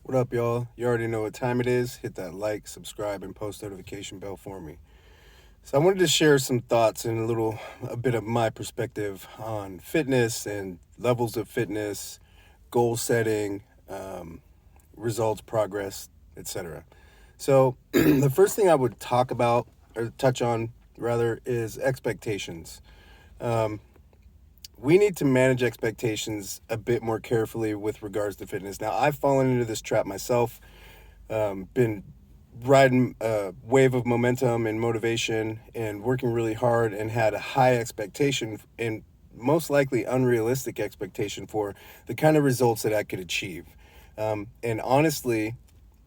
What up, y'all? You already know what time it is. Hit that like, subscribe, and post notification bell for me. So I wanted to share some thoughts and a bit of my perspective on fitness and levels of fitness, goal setting, results, progress, etc. So the first thing I would talk about or touch on rather is expectations. Um, we need to manage expectations a bit more carefully with regards to fitness. Now, I've fallen into this trap myself, been riding a wave of momentum and motivation and working really hard and had a high expectation and most likely unrealistic expectation for the kind of results that I could achieve. And honestly,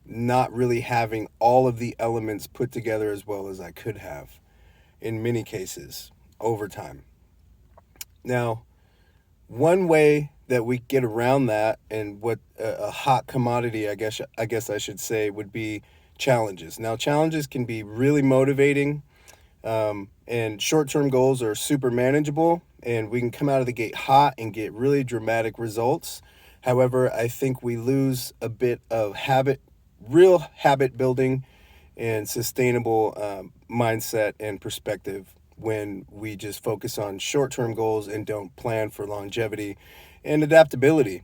not really having all of the elements put together as well as I could have in many cases over time. Now, one way that we get around that, and what a hot commodity, I guess I should say, would be challenges. Now, challenges can be really motivating, and short-term goals are super manageable, and we can come out of the gate hot and get really dramatic results. However, I think we lose a bit of real habit building and sustainable mindset and perspective when we just focus on short-term goals and don't plan for longevity and adaptability.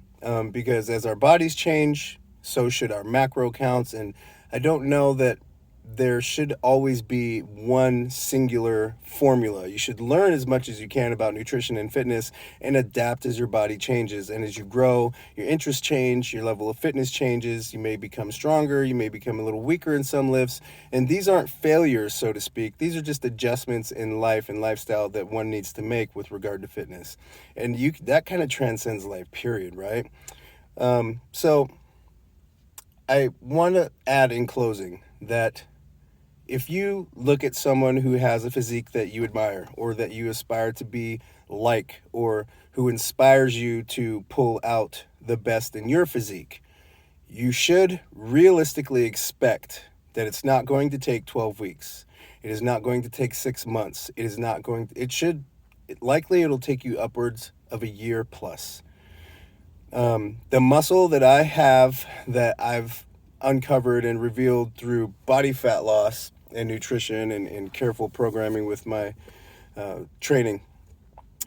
Because as our bodies change, so should our macro counts. And I don't know that there should always be one singular formula. You should learn as much as you can about nutrition and fitness and adapt as your body changes. And as you grow, your interests change, your level of fitness changes. You may become stronger, you may become a little weaker in some lifts. And these aren't failures, so to speak. These are just adjustments in life and lifestyle that one needs to make with regard to fitness. And that kind of transcends life, period, right? So I want to add in closing that if you look at someone who has a physique that you admire or that you aspire to be like, or who inspires you to pull out the best in your physique, you should realistically expect that it's not going to take 12 weeks. It is not going to take 6 months. It'll take you upwards of a year plus. The muscle that I have, that I've uncovered and revealed through body fat loss and nutrition and careful programming with my training,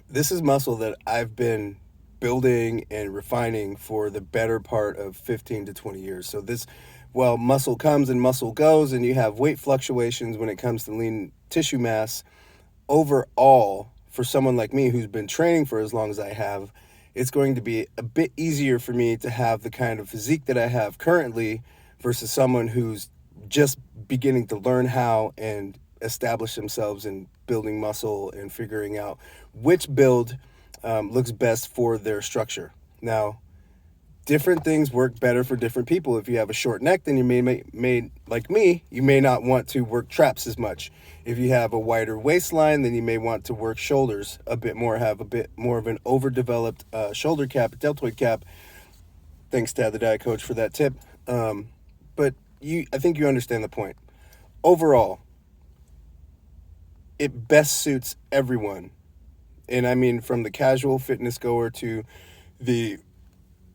this is muscle that I've been building and refining for the better part of 15 to 20 years. So well, muscle comes and muscle goes, and you have weight fluctuations when it comes to lean tissue mass. Overall, for someone like me who's been training for as long as I have, it's going to be a bit easier for me to have the kind of physique that I have currently versus someone who's just beginning to learn how and establish themselves in building muscle and figuring out which build looks best for their structure. Now, different things work better for different people. If you have a short neck, then you may like me, you may not want to work traps as much. If you have a wider waistline, then you may want to work shoulders a bit more, have a bit more of an overdeveloped shoulder cap, deltoid cap. Thanks, Tad, the diet coach, for that tip. But I think you understand the point. Overall, it best suits everyone. And I mean, from the casual fitness goer to the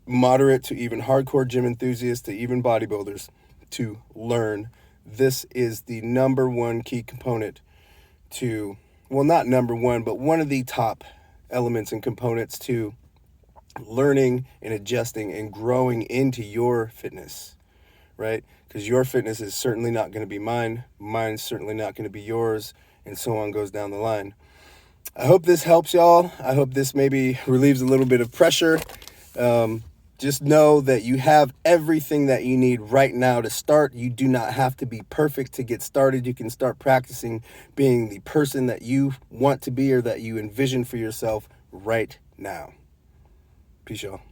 moderate to even hardcore gym enthusiasts to even bodybuilders, to learn. This is the number one key component to, well, not number one, but one of the top elements and components to learning and adjusting and growing into your fitness, right? Because your fitness is certainly not going to be mine. Mine's certainly not going to be yours, and so on goes down the line. I hope this helps y'all. I hope this maybe relieves a little bit of pressure. Just know that you have everything that you need right now to start. You do not have to be perfect to get started. You can start practicing being the person that you want to be or that you envision for yourself right now. Peace, y'all.